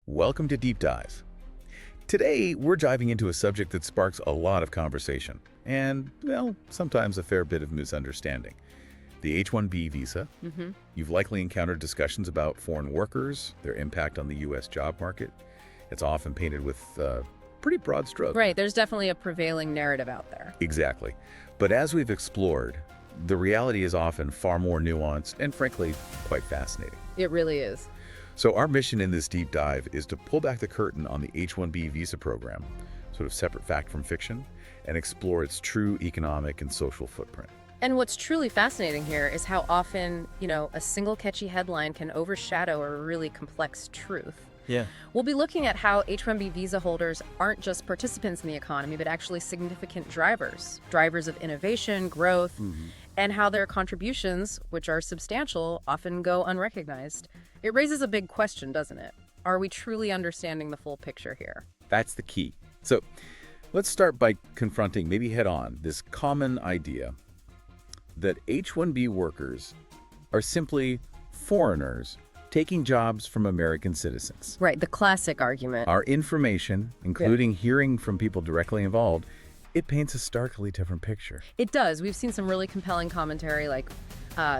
Welcome to Deep Dive. Today, we're diving into a subject that sparks a lot of conversation and, well, sometimes a fair bit of misunderstanding. The H-1B visa. You've likely encountered discussions about foreign workers, their impact on the U.S. job market. It's often painted with pretty broad strokes. Right, there's definitely a prevailing narrative out there. Exactly. But as we've explored, the reality is often far more nuanced and, frankly, quite fascinating. It really is. So our mission in this deep dive is to pull back the curtain on the H-1B visa program, sort of separate fact from fiction, and explore its true economic and social footprint. And what's truly fascinating here is how often, a single catchy headline can overshadow a really complex truth. Yeah. We'll be looking at how H-1B visa holders aren't just participants in the economy, but actually significant drivers of innovation, growth, and how their contributions, which are substantial, often go unrecognized. It raises a big question, doesn't it? Are we truly understanding the full picture here? That's the key. So let's start by confronting, maybe head on, this common idea that H-1B workers are simply foreigners taking jobs from American citizens. Right, the classic argument. Our information, including hearing from people directly involved, it paints a starkly different picture. It does. We've seen some really compelling commentary, like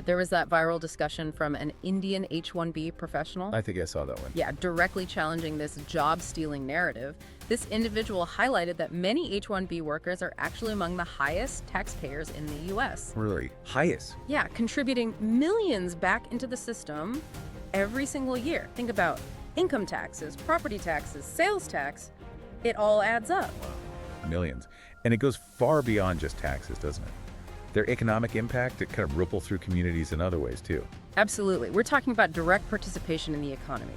there was that viral discussion from an Indian H-1B professional. I think I saw that one. Yeah, directly challenging this job-stealing narrative. This individual highlighted that many H-1B workers are actually among the highest taxpayers in the U.S. Really? Highest? Yeah, contributing millions back into the system every single year. Think about income taxes, property taxes, sales tax. It all adds up. Millions. And it goes far beyond just taxes, doesn't it? Their economic impact, it kind of ripple through communities in other ways, too. Absolutely. We're talking about direct participation in the economy.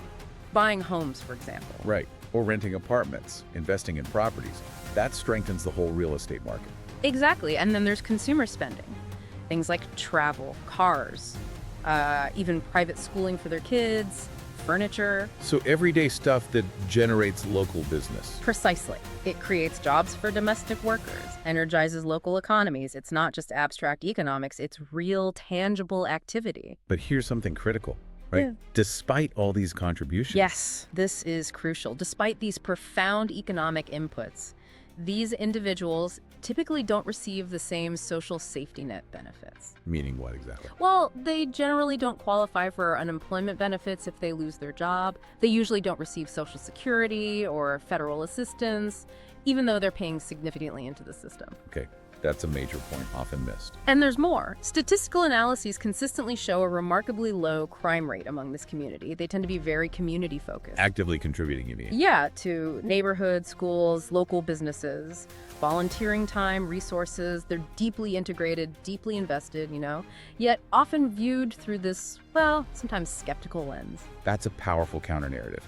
Buying homes, for example. Right. Or renting apartments, investing in properties. That strengthens the whole real estate market. Exactly. And then there's consumer spending. Things like travel, cars, even private schooling for their kids, furniture. So everyday stuff that generates local business. Precisely. It creates jobs for domestic workers, energizes local economies. It's not just abstract economics, it's real, tangible activity. But here's something critical, right? Yeah. Despite all these contributions. Yes, this is crucial. Despite these profound economic inputs, these individuals typically don't receive the same social safety net benefits. Meaning what exactly? Well, they generally don't qualify for unemployment benefits if they lose their job. They usually don't receive Social Security or federal assistance, even though they're paying significantly into the system. Okay, that's a major point, often missed. And there's more. Statistical analyses consistently show a remarkably low crime rate among this community. They tend to be very community focused. Actively contributing, you mean? Yeah, to neighborhoods, schools, local businesses, volunteering time, resources. They're deeply integrated, deeply invested, yet often viewed through this, well, sometimes skeptical lens. That's a powerful counter-narrative.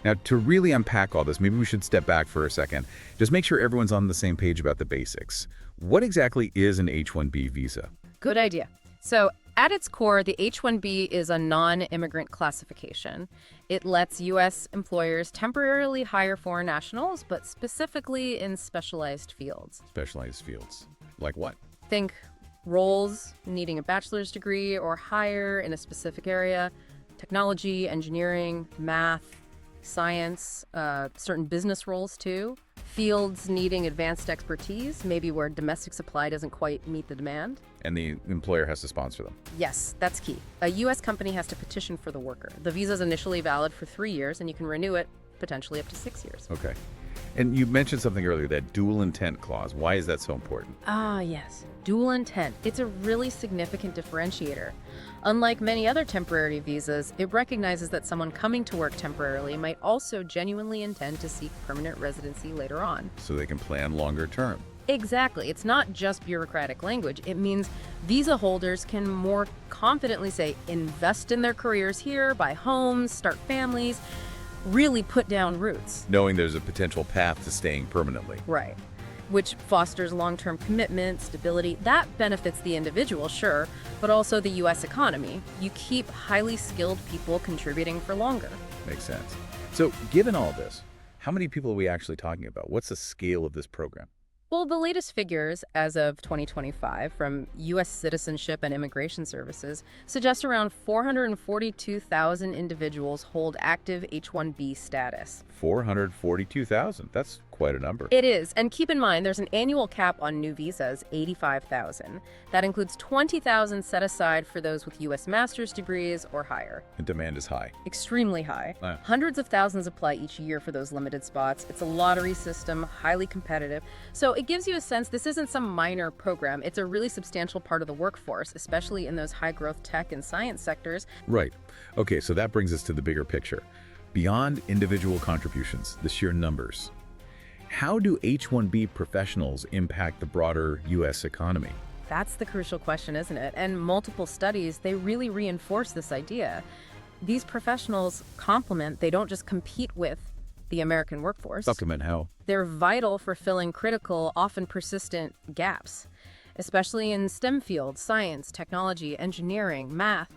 Now, to really unpack all this, maybe we should step back for a second. Just make sure everyone's on the same page about the basics. What exactly is an H-1B visa? Good idea. So, at its core, the H-1B is a non-immigrant classification. It lets U.S. employers temporarily hire foreign nationals, but specifically in specialized fields. Specialized fields. Like what? Think roles needing a bachelor's degree or higher in a specific area, technology, engineering, math, science, certain business roles too, fields needing advanced expertise, maybe where domestic supply doesn't quite meet the demand. And the employer has to sponsor them. Yes, that's key. A U.S. company has to petition for the worker. The visa is initially valid for 3 years, and you can renew it potentially up to 6 years. Okay. And you mentioned something earlier, that dual intent clause. Why is that so important? Ah, yes. Dual intent. It's a really significant differentiator. Unlike many other temporary visas, it recognizes that someone coming to work temporarily might also genuinely intend to seek permanent residency later on. So they can plan longer term. Exactly. It's not just bureaucratic language. It means visa holders can more confidently say, invest in their careers here, buy homes, start families, really put down roots. Knowing there's a potential path to staying permanently. Right. Which fosters long-term commitment, stability. That benefits the individual, sure, but also the U.S. economy. You keep highly skilled people contributing for longer. Makes sense. So given all this, how many people are we actually talking about? What's the scale of this program? Well, the latest figures as of 2025 from U.S. Citizenship and Immigration Services suggest around 442,000 individuals hold active H-1B status. 442,000. That's quite a number. It is, and keep in mind there's an annual cap on new visas, 85,000. That includes 20,000 set aside for those with U.S. master's degrees or higher. And demand is high. Extremely high. Wow. Hundreds of thousands apply each year for those limited spots. It's a lottery system, highly competitive. So it gives you a sense this isn't some minor program. It's a really substantial part of the workforce, especially in those high-growth tech and science sectors. Right. Okay, so that brings us to the bigger picture. Beyond individual contributions, the sheer numbers, how do H-1B professionals impact the broader U.S. economy? That's the crucial question, isn't it? And multiple studies, they really reinforce this idea. These professionals complement, they don't just compete with the American workforce. Supplement how? They're vital for filling critical, often persistent gaps, especially in STEM fields, science, technology, engineering, math.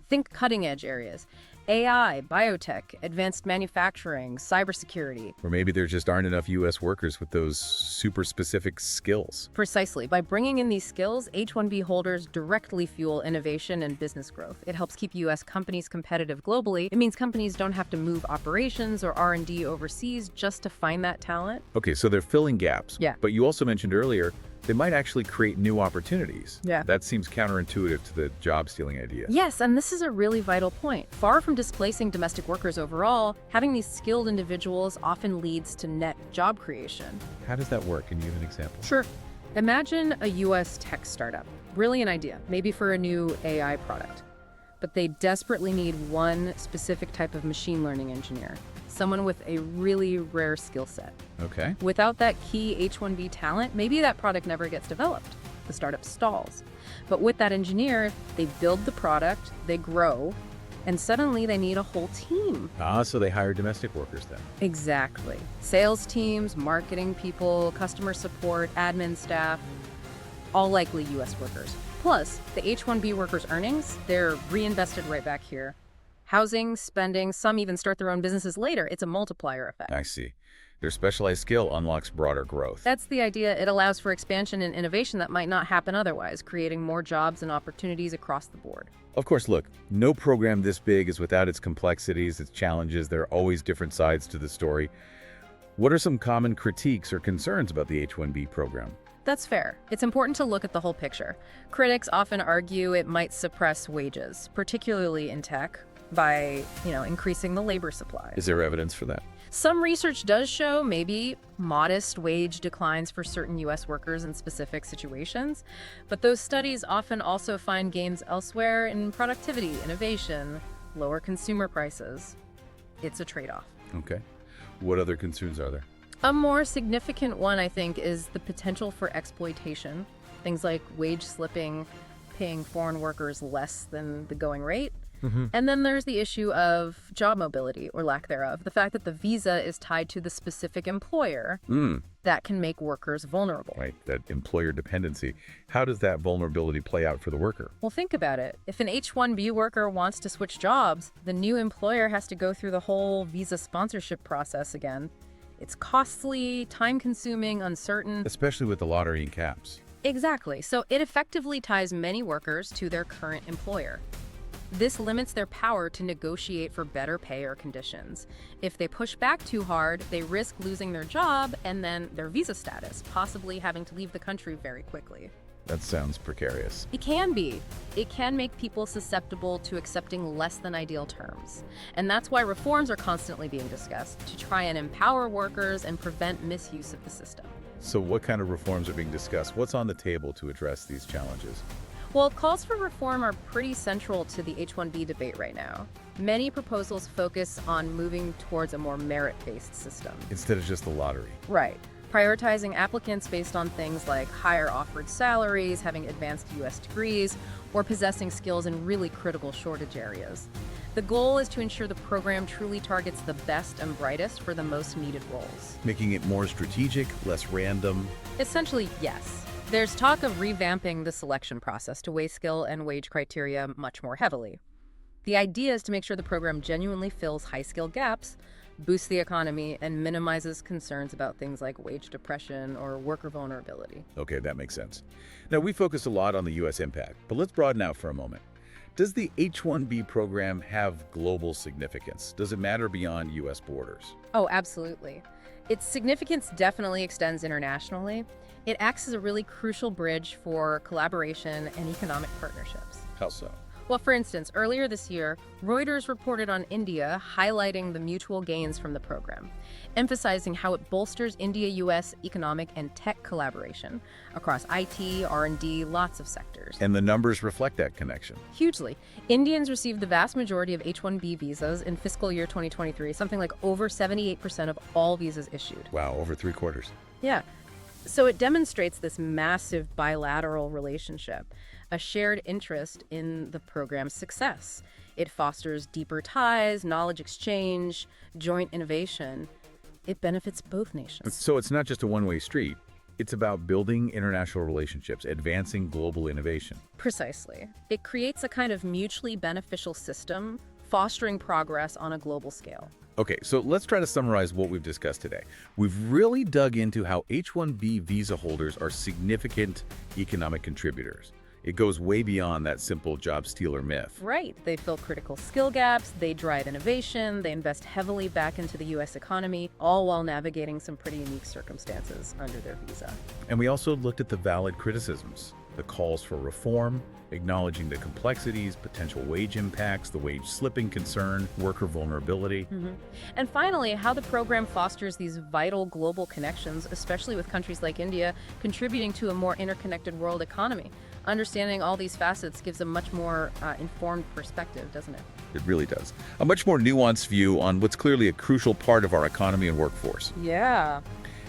Think cutting-edge areas. AI, biotech, advanced manufacturing, cybersecurity. Or maybe there just aren't enough U.S. workers with those super specific skills. Precisely. By bringing in these skills, H-1B holders directly fuel innovation and business growth. It helps keep U.S. companies competitive globally. It means companies don't have to move operations or R&D overseas just to find that talent. Okay, so they're filling gaps. Yeah. But you also mentioned earlier, they might actually create new opportunities. Yeah. That seems counterintuitive to the job-stealing idea. Yes, and this is a really vital point. Far from displacing domestic workers overall, having these skilled individuals often leads to net job creation. How does that work? Can you give an example? Sure. Imagine a U.S. tech startup. Brilliant idea, maybe for a new AI product. But they desperately need one specific type of machine learning engineer, someone with a really rare skill set. Okay. Without that key H-1B talent, maybe that product never gets developed. The startup stalls. But with that engineer, they build the product, they grow, and suddenly they need a whole team. So they hire domestic workers then. Exactly. Sales teams, marketing people, customer support, admin staff, all likely U.S. workers. Plus, the H-1B workers' earnings, they're reinvested right back here. Housing, spending, some even start their own businesses later. It's a multiplier effect. I see. Their specialized skill unlocks broader growth. That's the idea. It allows for expansion and innovation that might not happen otherwise, creating more jobs and opportunities across the board. Of course, look, no program this big is without its complexities, its challenges. There are always different sides to the story. What are some common critiques or concerns about the H-1B program? That's fair. It's important to look at the whole picture. Critics often argue it might suppress wages, particularly in tech, by, increasing the labor supply. Is there evidence for that? Some research does show maybe modest wage declines for certain U.S. workers in specific situations, but those studies often also find gains elsewhere in productivity, innovation, lower consumer prices. It's a trade-off. Okay. What other concerns are there? A more significant one, I think, is the potential for exploitation. Things like wage slipping, paying foreign workers less than the going rate. And then there's the issue of job mobility, or lack thereof. The fact that the visa is tied to the specific employer that can make workers vulnerable. Right, that employer dependency. How does that vulnerability play out for the worker? Well, think about it. If an H-1B worker wants to switch jobs, the new employer has to go through the whole visa sponsorship process again. It's costly, time-consuming, uncertain. Especially with the lottery and caps. Exactly. So it effectively ties many workers to their current employer. This limits their power to negotiate for better pay or conditions. If they push back too hard, they risk losing their job and then their visa status, possibly having to leave the country very quickly. That sounds precarious. It can be. It can make people susceptible to accepting less than ideal terms. And that's why reforms are constantly being discussed, to try and empower workers and prevent misuse of the system. So what kind of reforms are being discussed? What's on the table to address these challenges? Well, calls for reform are pretty central to the H-1B debate right now. Many proposals focus on moving towards a more merit-based system. Instead of just the lottery. Right. Prioritizing applicants based on things like higher offered salaries, having advanced U.S. degrees, or possessing skills in really critical shortage areas. The goal is to ensure the program truly targets the best and brightest for the most needed roles. Making it more strategic, less random. Essentially, yes. There's talk of revamping the selection process to weigh skill and wage criteria much more heavily. The idea is to make sure the program genuinely fills high-skill gaps, boosts the economy, and minimizes concerns about things like wage depression or worker vulnerability. Okay, that makes sense. Now, we focused a lot on the U.S. impact, but let's broaden out for a moment. Does the H-1B program have global significance? Does it matter beyond U.S. borders? Oh, absolutely. Its significance definitely extends internationally. It acts as a really crucial bridge for collaboration and economic partnerships. How so? Well, for instance, earlier this year, Reuters reported on India highlighting the mutual gains from the program, emphasizing how it bolsters India-US economic and tech collaboration across IT, R&D, lots of sectors. And the numbers reflect that connection. Hugely. Indians received the vast majority of H-1B visas in fiscal year 2023, something like over 78% of all visas issued. Wow, over 3/4. Yeah. So it demonstrates this massive bilateral relationship, a shared interest in the program's success. It fosters deeper ties, knowledge exchange, joint innovation. It benefits both nations. So it's not just a one-way street. It's about building international relationships, advancing global innovation. Precisely. It creates a kind of mutually beneficial system, fostering progress on a global scale. Okay, so let's try to summarize what we've discussed today. We've really dug into how H-1B visa holders are significant economic contributors. It goes way beyond that simple job stealer myth. Right. They fill critical skill gaps, they drive innovation, they invest heavily back into the U.S. economy, all while navigating some pretty unique circumstances under their visa. And we also looked at the valid criticisms, the calls for reform, acknowledging the complexities, potential wage impacts, the wage slipping concern, worker vulnerability. And finally, how the program fosters these vital global connections, especially with countries like India, contributing to a more interconnected world economy. Understanding all these facets gives a much more informed perspective, doesn't it? It really does. A much more nuanced view on what's clearly a crucial part of our economy and workforce. Yeah.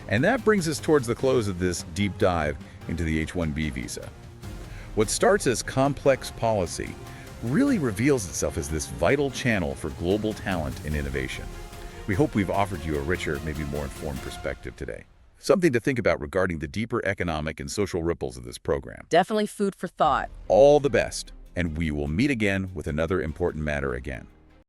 And that brings us towards the close of this deep dive into the H-1B visa. What starts as complex policy really reveals itself as this vital channel for global talent and innovation. We hope we've offered you a richer, maybe more informed perspective today. Something to think about regarding the deeper economic and social ripples of this program. Definitely food for thought. All the best, and we will meet again with another important matter again.